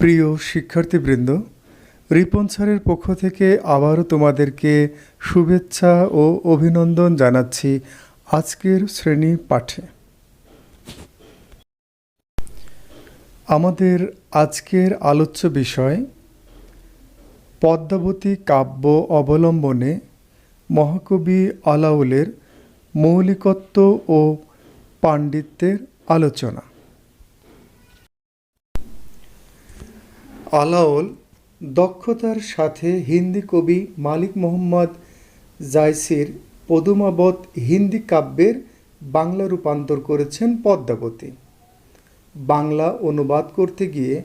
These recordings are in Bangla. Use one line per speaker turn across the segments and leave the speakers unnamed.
প্রিয় শিক্ষার্থীবৃন্দ, রিপন স্যারের পক্ষ থেকে আবারও তোমাদেরকে শুভেচ্ছা ও অভিনন্দন জানাচ্ছি আজকের শ্রেণী পাঠে। আমাদের আজকের আলোচ্য বিষয় পদ্মাবতী কাব্য অবলম্বনে মহাকবি আলাওলের মৌলিকত্ব ও পাণ্ডিত্যের আলোচনা। আলাওল দক্ষতার সাথে হিন্দি কবি মালিক মোহাম্মদ জায়সির পদুমাবত হিন্দি কাব্যের বাংলা রূপান্তর করেছেন পদ্মাবতী। বাংলা অনুবাদ করতে গিয়ে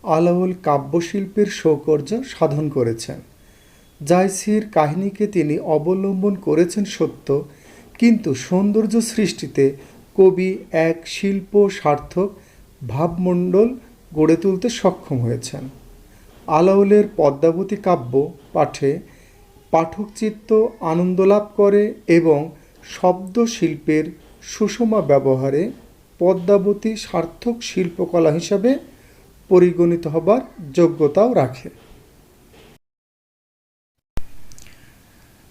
আলাওল কাব্যশিল্পের সৌকর্য সাধন করেছেন। জায়সির কাহিনীকে তিনি অবলম্বন করেছেন সত্য, কিন্তু সৌন্দর্য সৃষ্টিতে কবি এক শিল্প সার্থক ভাবমণ্ডল গড়ে তুলতে সক্ষম হয়েছেন। আলাওলের পদ্মাবতী কাব্য পাঠে পাঠকচিত্ত আনন্দ লাভ করে এবং শব্দশিল্পের সুষমা ব্যবহারে পদ্মাবতী সার্থক শিল্পকলা হিসাবে পরিগণিত হবার যোগ্যতাও রাখে।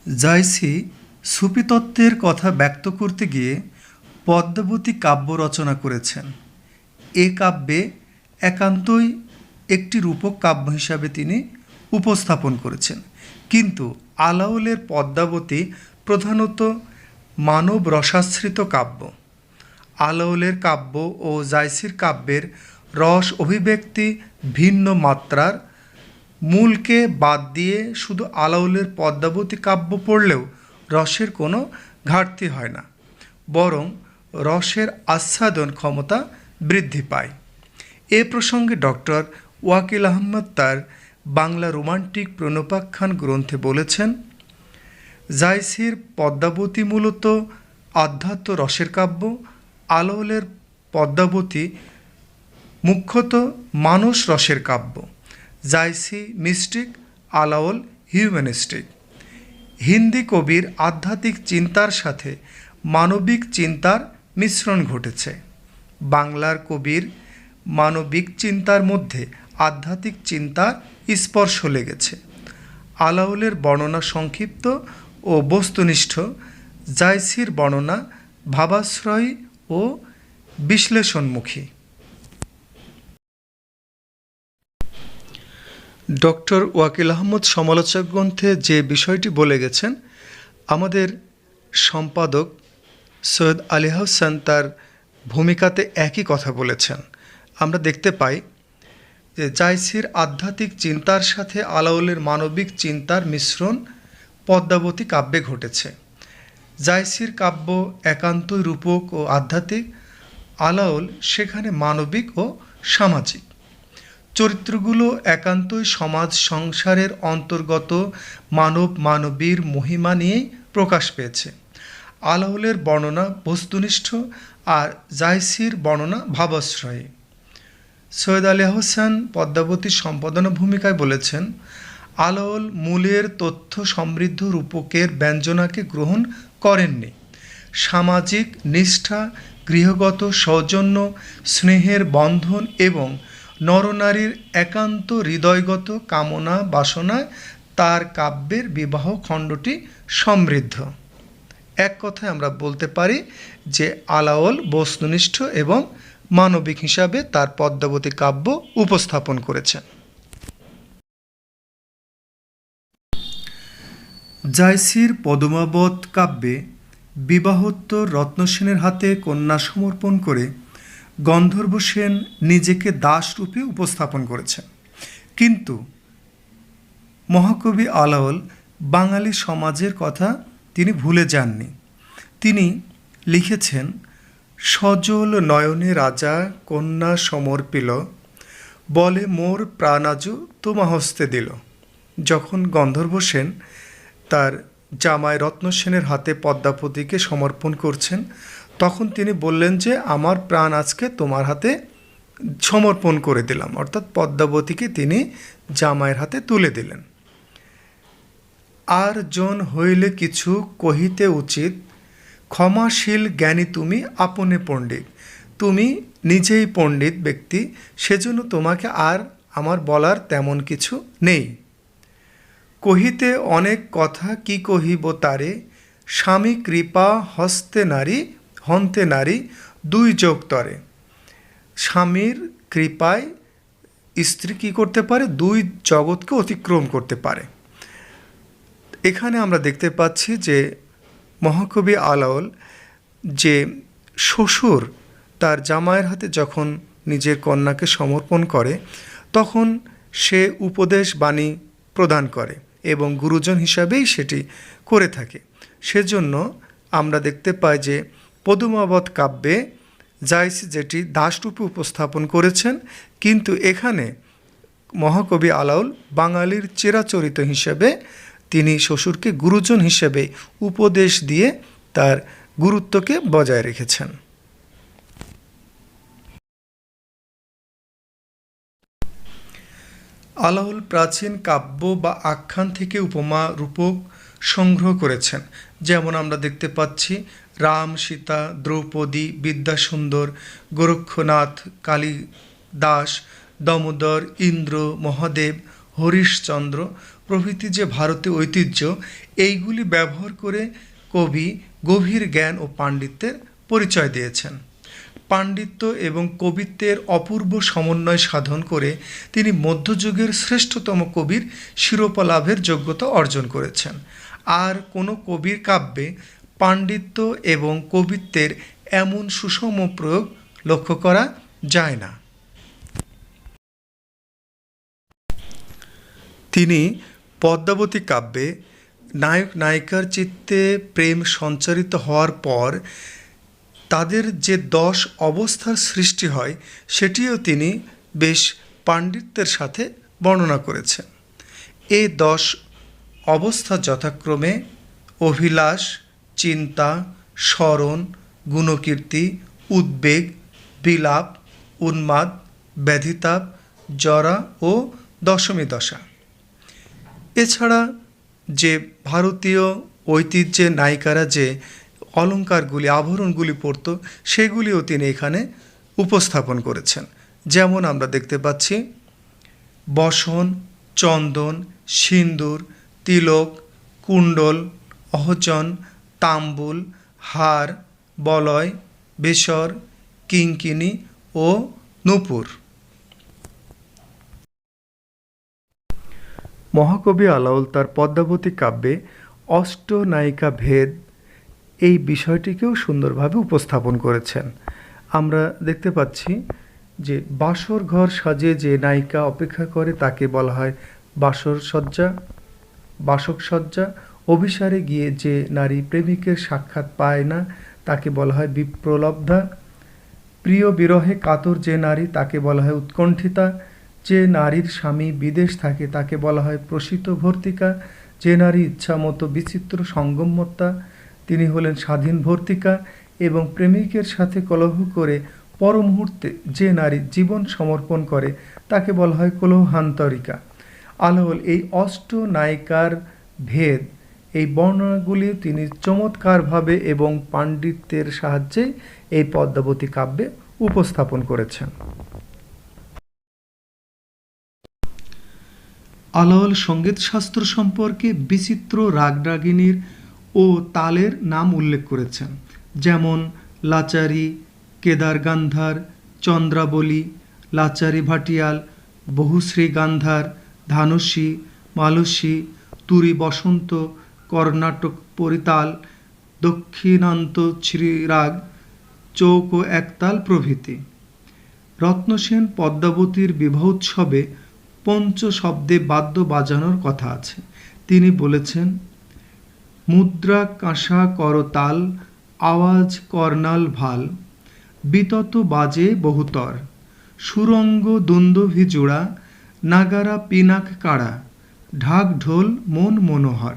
জায়সি সুফি তত্ত্বের কথা ব্যক্ত করতে গিয়ে পদ্মাবতী কাব্য রচনা করেছেন। এ কাব্যে একান্তই একটি রূপক কাব্য হিসাবে তিনি উপস্থাপন করেছেন, কিন্তু আলাওলের পদ্মাবতী প্রধানত মানব রসাশ্রিত কাব্য। আলাওলের কাব্য ও জায়সির কাব্যের রস অভিব্যক্তি ভিন্ন মাত্রার। মূলকে বাদ দিয়ে শুধু আলাওলের পদ্মাবতী কাব্য পড়লেও রসের কোনো ঘাটতি হয় না, বরং রসের আস্বাদন ক্ষমতা বৃদ্ধি পায়। এ প্রসঙ্গে ডক্টর ওয়াকিল আহমদ তার বাংলা রোমান্টিক প্রণোপাখ্যান গ্রন্থে বলেছেন, জায়সির পদ্মাবতী মূলত আধ্যাত্ম রসের কাব্য, আলাওলের পদ্মাবতী মুখ্যত মানস রসের কাব্য। জায়সি মিস্টিক, আলাওল হিউম্যানিস্টিক। হিন্দি কবির আধ্যাত্মিক চিন্তার সাথে মানবিক চিন্তার মিশ্রণ ঘটেছে। বাংলার কবির মানবিক চিন্তার মধ্যে আধ্যাত্মিক চিন্তার স্পর্শ লেগেছে। আলাওলের বর্ণনা সংক্ষিপ্ত ও বস্তুনিষ্ঠ, জায়সির বর্ণনা ভাবাশ্রয়ী ও বিশ্লেষণমুখী। ডক্টর ওয়াকিল আহমদ সমালোচক গ্রন্থে যে বিষয়টি বলে গেছেন, আমাদের সম্পাদক সৈয়দ আলী হাসান তার ভূমিকাতে একই কথা বলেছেন। আমরা দেখতে পাই যে জায়সির আধ্যাত্মিক চিন্তার সাথে আলাওলের মানবিক চিন্তার মিশ্রণ পদ্মাবতী কাব্যে ঘটেছে। জায়সির কাব্য একান্তই রূপক ও আধ্যাত্মিক, আলাওল সেখানে মানবিক ও সামাজিক। চরিত্রগুলো একান্তই সমাজ সংসারের অন্তর্গত মানব মানবীর মহিমা নিয়েই প্রকাশ পেয়েছে। আলাওলের বর্ণনা বস্তুনিষ্ঠ আর জায়সির বর্ণনা ভাবাশ্রয়ী। সৈয়দ আলী হোসেন পদ্মাবতীর সম্পাদনা ভূমিকায় বলেছেন, আলাওল মূলের তথ্য সমৃদ্ধ রূপকের ব্যঞ্জনাকে গ্রহণ করেননি। সামাজিক নিষ্ঠা, গৃহগত সৌজন্য, স্নেহের বন্ধন এবং নরনারীর একান্ত হৃদয়গত কামনা বাসনায় তার কাব্যের বিবাহ খণ্ডটি সমৃদ্ধ। এক কথায় আমরা বলতে পারি যে আলাওল বস্তুনিষ্ঠ এবং মানবিক হিসাবে তার পদ্মাবতী কাব্য উপস্থাপন করেছেন। জায়সির পদুমাবত কাব্যে বিবাহোত্তর রত্নসেনের হাতে কন্যা সমর্পণ করে গন্ধর্ব সেন নিজেকে দাসরূপে উপস্থাপন করেছেন, কিন্তু মহাকবি আলাওল বাঙালি সমাজের কথা তিনি ভুলে যাননি। তিনি লিখেছেন, সজল নয়নে রাজা কন্যা সমর্পিল, বলে মোর প্রাণাজু তোমা হস্তে দিল। যখন গন্ধর্ব সেন তার জামাই রত্নসেনের হাতে পদ্মাবতীকে সমর্পণ করছেন, তখন তিনি বললেন যে আমার প্রাণ আজকে তোমার হাতে সমর্পণ করে দিলাম, অর্থাৎ পদ্মাবতীকে তিনি জামাইয়ের হাতে তুলে দিলেন। আর জন হইলে কিছু কহিতে উচিত, ক্ষমাশীল জ্ঞানী তুমি আপনে পণ্ডিত। তুমি নিজেই পণ্ডিত ব্যক্তি, সেজন্য তোমাকে আর আমার বলার তেমন কিছু নেই। কহিতে অনেক কথা কি কহিব তারে, স্বামী কৃপা হস্তে নারী হন্তে নারী দুই যোগ তরে। স্বামীর কৃপায় স্ত্রী কী করতে পারে? দুই জগৎকে অতিক্রম করতে পারে। এখানে আমরা দেখতে পাচ্ছি যে মহাকবি আলাওল যে শ্বশুর তার জামাইয়ের হাতে যখন নিজের কন্যাকে সমর্পণ করে তখন সে উপদেশ বাণী প্রদান করে এবং গুরুজন হিসাবেই সেটি করে থাকে। সেজন্য আমরা দেখতে পাই যে পদুমাবত কাব্যে জাইস যেটি দাসরূপে উপস্থাপন করেছেন, কিন্তু এখানে মহাকবি আলাওল বাঙালির চিরাচরিত হিসেবে তিনি শ্বশুরকে গুরুজন হিসেবে উপদেশ দিয়ে তার গুরুত্বকে বজায় রেখেছেন। আলাওল প্রাচীন কাব্য বা আখ্যান থেকে উপমা রূপক সংগ্রহ করেছেন। যেমন আমরা দেখতে পাচ্ছি রাম, সীতা, দ্রৌপদী, বিদ্যাসুন্দর, গোরক্ষনাথ, কালিদাস, দামোদর, ইন্দ্র, মহাদেব, হরিশচন্দ্র প্রভৃতি যে ভারতীয় ঐতিহ্য, এইগুলি ব্যবহার করে কবি গভীর জ্ঞান ও পাণ্ডিত্যের পরিচয় দিয়েছেন। পাণ্ডিত্য এবং কবিত্বের অপূর্ব সমন্বয় সাধন করে তিনি মধ্যযুগের শ্রেষ্ঠতম কবির শিরোপা লাভের যোগ্যতা অর্জন করেছেন। আর কোনো কবির কাব্যে পাণ্ডিত্য এবং কবিত্বের এমন সুষম প্রয়োগ লক্ষ্য করা যায় না। তিনি পদ্মাবতী কাব্যে নায়ক নায়িকার চিত্তে প্রেম সঞ্চারিত হওয়ার পর তাদের যে 10 অবস্থার সৃষ্টি হয় সেটিও তিনি বেশ পাণ্ডিত্যের সাথে বর্ণনা করেছেন। এই 10 অবস্থা যথাক্রমে অভিলাষ, চিন্তা, স্মরণ, গুণকীর্তি, উদ্বেগ, বিলাপ, উন্মাদ, ব্যাধিতাপ, জরা ও দশমী দশা। এছাড়া যে ভারতীয় ঐতিহ্যে নায়িকারা যে অলঙ্কারগুলি আভরণগুলি পরত সেগুলিও তিনি এখানে উপস্থাপন করেছেন। যেমন আমরা দেখতে পাচ্ছি বসন, চন্দন, সিন্দুর, তিলক, কুণ্ডল, অহচন, তাম্বুল, হার, বলয়, বেসর, কিঙ্কিণী ও নূপুর। মহাকবি আলাওল তার পদ্মাবতী কাব্যে অষ্টনায়িকা ভেদ এই বিষয়টিকেও সুন্দরভাবে উপস্থাপন করেছেন। আমরা দেখতে পাচ্ছি যে বাসর ঘর সাজিয়ে যে নায়িকা অপেক্ষা করে তাকে বলা হয় বাসরসজ্জা, বাসকসজ্জা। অভিসারে গিয়ে যে নারী প্রেমিকের সাক্ষাৎ পায় না তাকে বলা হয় বিপ্রলব্ধা। প্রিয় বিরহে কাতর যে নারী তাকে বলা হয় উৎকণ্ঠিতা। যে নারীর স্বামী বিদেশ থাকে তাকে বলা হয় প্রসিত ভর্তিকা। যে নারী ইচ্ছামতো বিচিত্র সঙ্গমতা তিনি হলেন স্বাধীন ভর্তিকা। এবং প্রেমিকের সাথে কলহ করে পর মুহূর্তে যে নারী জীবন সমর্পণ করে তাকে বলা হয় কলহান্তরিকা। আলাওল এই অষ্টনায়িকার ভেদ এই বর্ণনাগুলি তিনি চমৎকারভাবে এবং পাণ্ডিত্যের সাহায্যে এই পদ্মাবতী কাব্যে উপস্থাপন করেছেন। আলাওল সঙ্গীতশাস্ত্র সম্পর্কে বিচিত্র রাগরাগিনীর ও তালের নাম উল্লেখ করেছেন। যেমন লাচারি, কেদার গান্ধার, চন্দ্রাবলী, লাচারি ভাটিয়াল, বহুশ্রী গান্ধার, ধানুষী, মালসী, তুরি বসন্ত, কর্ণাটক পরিতাল, দক্ষিণান্ত শ্রীরাগ, চৌক ও একতাল প্রভৃতি। রত্নসেন পদ্মাবতীর বিবাহোৎসবে পঞ্চ শব্দে বাদ্য বাজানোর কথা আছে। তিনি বলেছেন মুদ্রা কাঁসা করতাল, আওয়াজ কর্নাল ভাল, বিতত বাজে বহুতর, সুরঙ্গ দুন্দভি জোড়া, নাগারা পিনাক কাড়া, ঢাক ঢোল মন মনোহর।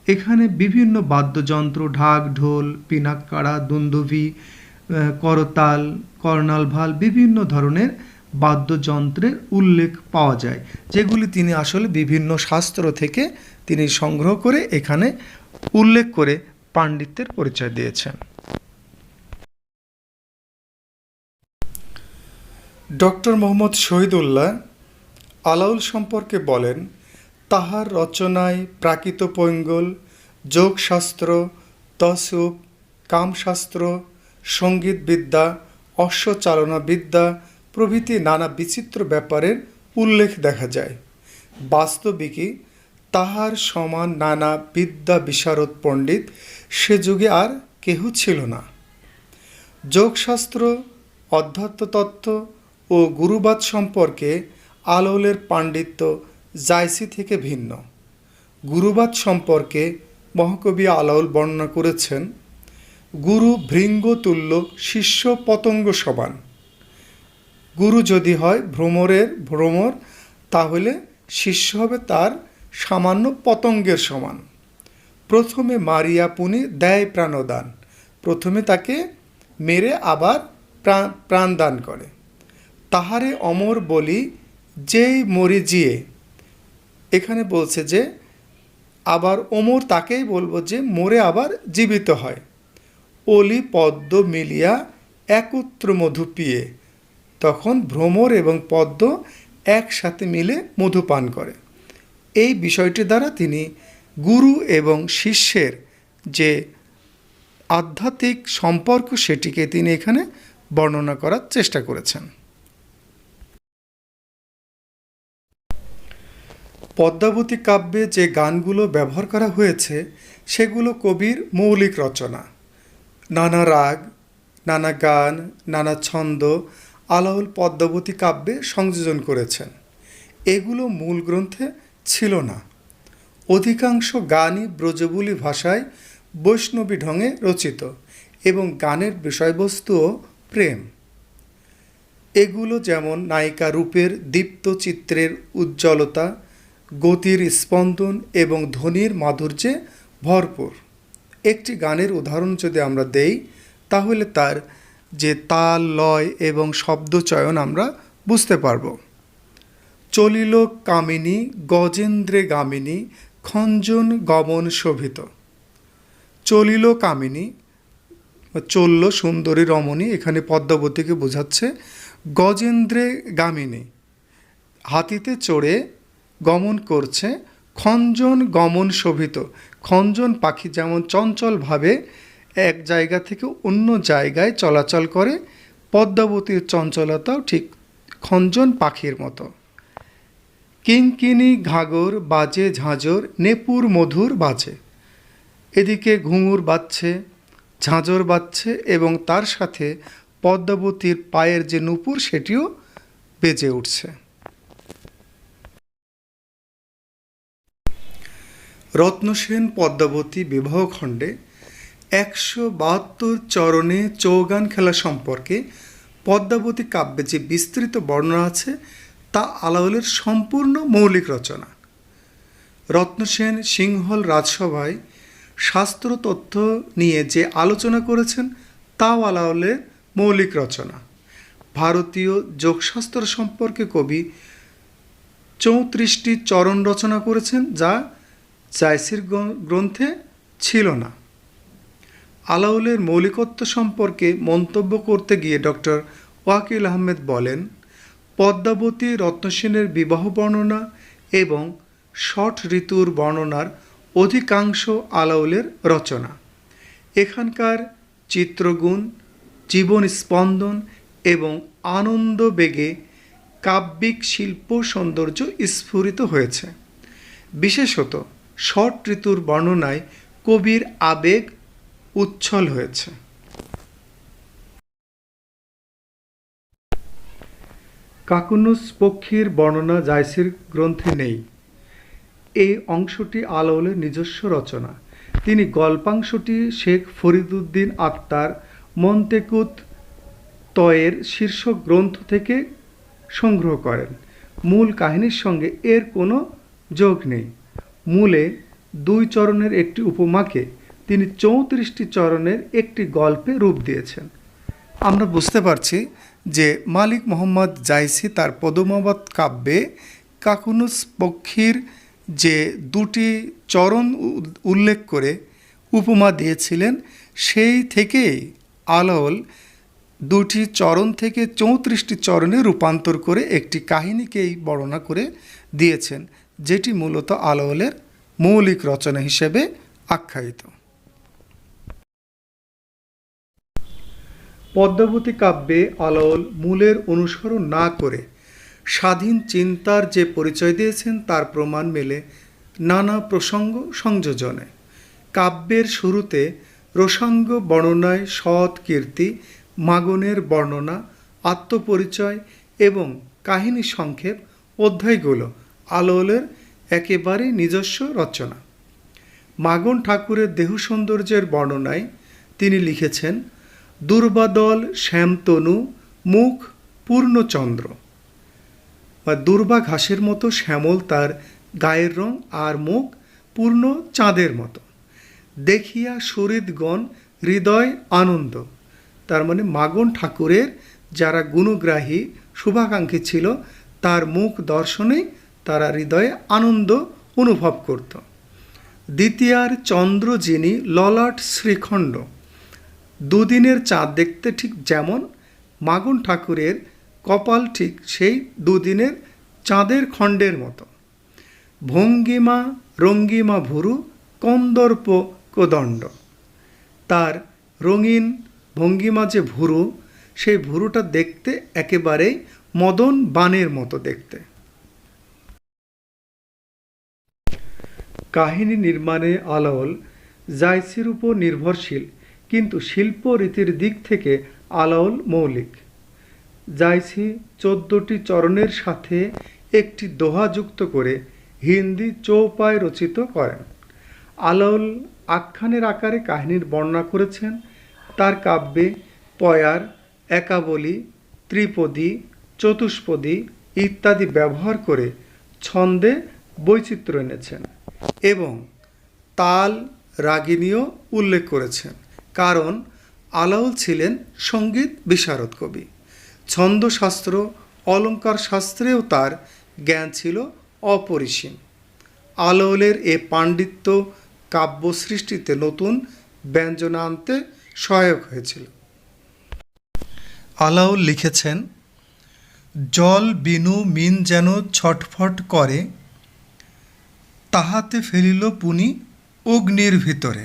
এখানে বিভিন্ন বাদ্যযন্ত্র ঢাক ঢোল, পিনাক কাড়া, দুন্দুভি, করতাল, কর্নাল ভাল বিভিন্ন ধরনের বাদ্যযন্ত্রের উল্লেখ পাওয়া যায়, যেগুলি তিনি আসলে বিভিন্ন শাস্ত্র থেকে তিনি সংগ্রহ করে এখানে উল্লেখ করে পাণ্ডিত্যের পরিচয় দিয়েছেন। ডক্টর মোহাম্মদ শহীদুল্লাহ আলাউল সম্পর্কে বলেন, তাহার রচনায় প্রাকৃত পৈঙ্গল, যোগশাস্ত্র, তসুফ, কামশাস্ত্র, সঙ্গীতবিদ্যা, অশ্বচালনাবিদ্যা প্রভৃতি নানা বিচিত্র ব্যাপারের উল্লেখ দেখা যায়। বাস্তবিকই তাহার সমান নানা বিদ্যা বিশারদ পণ্ডিত সে যুগে আর কেহ ছিল না। যোগশাস্ত্র, অধ্যাত্মতত্ত্ব ও গুরুবাদ সম্পর্কে আলাওলের পাণ্ডিত্য জায়সি থেকে ভিন্ন। গুরুবাদ সম্পর্কে মহাকবি আলাওল বর্ণনা করেছেন, গুরু ভৃঙ্গতুল্য, শিষ্য পতঙ্গ সমান। গুরু যদি হয় ভ্রমর, তাহলে শিষ্য হবে তার সামান্য পতঙ্গের সমান। প্রথমে মারিয়া পুনি দেয় প্রাণদান, প্রথমে তাকে মেরে আবার প্রাণদান করে। তাহারে অমর বলি যেই মরি জিয়ে, এখানে বলছে যে আবার অমর তাকেই বলবো যে মরে আবার জীবিত হয়। অলি পদ্ম মিলিয়া একত্র মধু পিয়ে, তখন ভ্রমর এবং পদ্ম একসাথে মিলে মধু পান করে। এই বিষয়টি দ্বারা তিনি গুরু এবং শিষ্যের যে আধ্যাত্মিক সম্পর্ক সেটিকে তিনি এখানে বর্ণনা করার চেষ্টা করেছেন। পদ্মাবতী কাব্যে যে গানগুলো ব্যবহার করা হয়েছে সেগুলো কবির মৌলিক রচনা। নানা রাগ, নানা গান, নানা ছন্দ আলাওল পদ্মাবতী কাব্যে সংযোজন করেছেন। এগুলো মূল গ্রন্থে ছিল না। অধিকাংশ গানই ব্রজবুলি ভাষায় বৈষ্ণবী ঢঙে রচিত এবং গানের বিষয়বস্তুও প্রেম। এগুলো যেমন নায়িকা রূপের দীপ্ত চিত্রের উজ্জ্বলতা, গতির স্পন্দন এবং ধ্বনির মাধুর্যে ভরপুর। একটি গানের উদাহরণ যদি আমরা দেই, তাহলে তার যে তাল, লয় এবং শব্দচয়ন আমরা বুঝতে পারব। চলিল কামিনী গজেন্দ্রে গামিনী খঞ্জন গমন শোভিত। চলিল কামিনী, চলল সুন্দরী রমণী, এখানে পদ্মাবতীকে বোঝাচ্ছে। গজেন্দ্রে গামিনী, হাতিতে চড়ে গমন করছে। খঞ্জন গমন শোভিত, খঞ্জন পাখি যেমন চঞ্চলভাবে এক জায়গা থেকে অন্য জায়গায় চলাচল করে, পদ্মাবতীর চঞ্চলতাও ঠিক খঞ্জন পাখির মতো। কিঙ্কিনি ঘাগর বাজে ঝাঁঝর নেপুর মধুর বাজে, এদিকে ঘুঙুর বাজছে, ঝাঁঝর বাজছে এবং তার সাথে পদ্মাবতীর পায়ের যে নূপুর সেটিও বেজে উঠছে। রত্নসেন পদ্মাবতী বিবাহখণ্ডে 172 চরণে চৌগান খেলা সম্পর্কে পদ্মাবতী কাব্যে যে বিস্তৃত বর্ণনা আছে তা আলাওলের সম্পূর্ণ মৌলিক রচনা। রত্নসেন সিংহল রাজসভায় শাস্ত্র তথ্য নিয়ে যে আলোচনা করেছেন তাও আলাওলের মৌলিক রচনা। ভারতীয় যোগশাস্ত্র সম্পর্কে কবি 34টি চরণ রচনা করেছেন, যা জায়সির গ্রন্থে ছিল না। আলাওলের মৌলিকত্ব সম্পর্কে মন্তব্য করতে গিয়ে ডক্টর ওয়াকিল আহমেদ বলেন, পদ্মাবতী রত্নসেনের বিবাহ বর্ণনা এবং ষট ঋতুর বর্ণনার অধিকাংশ আলাওলের রচনা। এখানকার চিত্রগুণ, জীবন স্পন্দন এবং আনন্দ বেগে কাব্যিক শিল্প সৌন্দর্য স্ফুরিত হয়েছে। বিশেষত ষট ঋতুর বর্ণনায় কবির আবেগ উচ্ছল হয়েছে। কাকুনুস পক্ষীর বর্ণনা জায়সির গ্রন্থে নেই। এই অংশটি আলাওলের নিজস্ব রচনা। তিনি গল্পাংশটি শেখ ফরিদুদ্দিন আত্মার মন্তেকুত তয়ের শীর্ষক গ্রন্থ থেকে সংগ্রহ করেন। মূল কাহিনীর সঙ্গে এর কোনো যোগ নেই। মূলে 2 চরণের একটি উপমাকে তিনি 34টি চরণের একটি গল্পে রূপ দিয়েছেন। আমরা বুঝতে পারছি যে মালিক মোহাম্মদ জায়সি তার পদমাবত কাব্যে কাকুনুস পক্ষীর যে 2টি চরণ উল্লেখ করে উপমা দিয়েছিলেন, সেই থেকেই আলাওল দুটি চরণ থেকে 34টি চরণে রূপান্তর করে একটি কাহিনীকেই বর্ণনা করে দিয়েছেন, যেটি মূলত আলাওলের মৌলিক রচনা হিসেবে আখ্যায়িত। পদ্মাবতী কাব্যে আলাওল মূলের অনুসরণ না করে স্বাধীন চিন্তার যে পরিচয় দিয়েছেন তার প্রমাণ মেলে নানা প্রসঙ্গ সংযোজনে। কাব্যের শুরুতে রসাঙ্গ বর্ণনায় সৎ কীর্তি, মাগনের বর্ণনা, আত্মপরিচয় এবং কাহিনী সংক্ষেপ অধ্যায়গুলো আলাওলের একেবারে নিজস্ব রচনা। মাগন ঠাকুরের দেহ সৌন্দর্যের বর্ণনায় তিনি লিখেছেন, দুর্বাদল শ্যামতনু, মুখ পূর্ণচন্দ্র, বা দুর্বা ঘাসের মতো শ্যামল তার গায়ের রং, আর মুখ পূর্ণ চাঁদের মতো। দেখিয়া সুহৃদগণ হৃদয় আনন্দ, তার মানে মাগন ঠাকুরের যারা গুণগ্রাহী শুভাকাঙ্ক্ষী ছিল তার মুখ দর্শনে তারা হৃদয়ে আনন্দ অনুভব করত। দ্বিতীয়ার চন্দ্র যিনি ললাট শ্রীখণ্ড, দুদিনের চাঁদ দেখতে ঠিক যেমন মাগন ঠাকুরের কপাল ঠিক সেই দুদিনের চাঁদের খণ্ডের মতো। ভঙ্গিমা রঙ্গিমা ভুরু কন্দর্প কোদণ্ড, তার রঙিন ভঙ্গিমা যে ভুরু, সেই ভুরুটা দেখতে একেবারেই মদন বানের মতো দেখতে। কাহিনী নির্মাণে আলাওল জায়সির উপর নির্ভরশীল, কিন্তু শিল্প রীতির দিক থেকে আলাওল মৌলিক। জায়সি 14টি চরণের সাথে একটি দোহা যুক্ত করে হিন্দি চৌপায় রচিত করেন। আলাওল আখ্যানের আকারে কাহিনীর বর্ণনা করেছেন। তার কাব্যে পয়ার, একাবলী, ত্রিপদী, চতুষ্পদী ইত্যাদি ব্যবহার করে ছন্দে বৈচিত্র্য এনেছেন এবং তাল রাগিনীও উল্লেখ করেছেন, কারণ আলাওল ছিলেন সঙ্গীত বিশারদ কবি। ছন্দশাস্ত্র, অলঙ্কার শাস্ত্রেও তার জ্ঞান ছিল অপরিসীম। আলাওলের এ পাণ্ডিত্য কাব্য সৃষ্টিতে নতুন ব্যঞ্জনা আনতে সহায়ক হয়েছিল। আলাওল লিখেছেন, জল বিনু মিন যেন ছটফট করে, তাহাতে ফেলিল পুনি অগ্নির ভিতরে।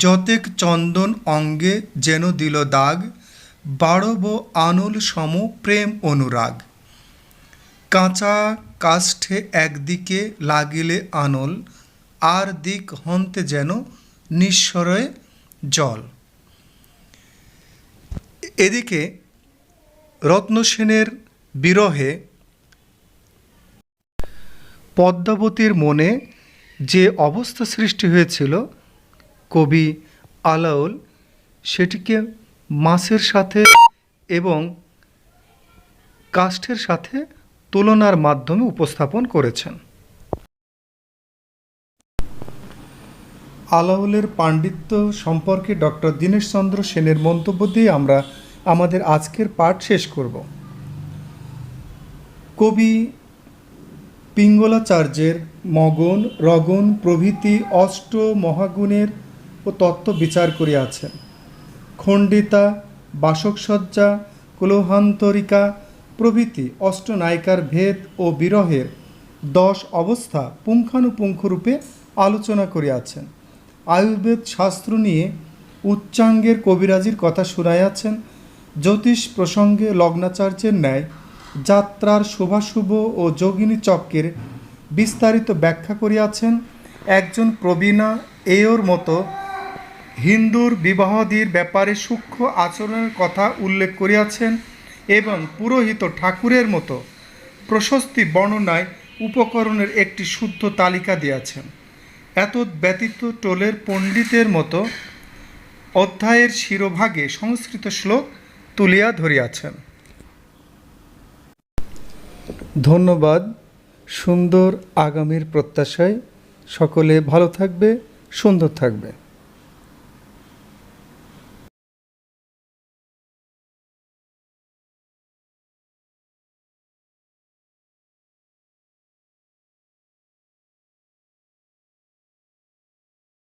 যতেক চন্দন অঙ্গে যেন দিল দাগ, বাড়ব আনল সম প্রেম অনুরাগ। কাঁচা কাষ্ঠে একদিকে লাগিলে আনল, আর দিক হন্তে যেন নিঃসরয়ে জল। এদিকে রত্নসেনের বিরহে পদ্মাবতীর মনে যে অবস্থা সৃষ্টি হয়েছিল, কবি আলাওল সেটিকে মাছের সাথে এবং কাষ্ঠের সাথে তুলনার মাধ্যমে উপস্থাপন করেছেন। আলাওলের পাণ্ডিত্য সম্পর্কে ডক্টর দীনেশচন্দ্র সেনের মন্তব্য দিয়ে আমরা আমাদের আজকের পাঠ শেষ করব। কবি পিঙ্গলাচার্যের মগন, রগন প্রভৃতি অষ্ট মহাগুণের ও তত্ত্ব বিচার করিয়াছেন। খণ্ডিতা, বাসকসজ্জা, কলহান্তরিকা প্রভৃতি অষ্টনায়িকার ভেদ ও বিরহের 10 অবস্থা পুঙ্খানুপুঙ্খরূপে আলোচনা করিয়াছেন। আয়ুর্বেদ শাস্ত্র নিয়ে উচ্চাঙ্গের কবিরাজির কথা শুনাইয়াছেন। জ্যোতিষ প্রসঙ্গে লগ্নাচার্যের ন্যায় যাত্রার শুভাশুভ ও যোগিনী চক্রের বিস্তারিত ব্যাখ্যা করিয়াছেন। একজন প্রবীণা এওর মতো হিন্দুর বিবাহাদির ব্যাপারে সূক্ষ্ম আচরণের কথা উল্লেখ করিয়াছেন এবং পুরোহিত ঠাকুরের মতো প্রশস্তি বর্ণনায় উপকরণের একটি শুদ্ধ তালিকা দিয়াছেন। এত ব্যতীত টোলের পণ্ডিতের মতো অধ্যায়ের শিরোভাগে সংস্কৃত শ্লোক তুলিয়া ধরিয়াছেন। ধন্যবাদ। সুন্দর আগামীর প্রত্যাশায় সকলে ভালো থাকবে, সুন্দর থাকবে।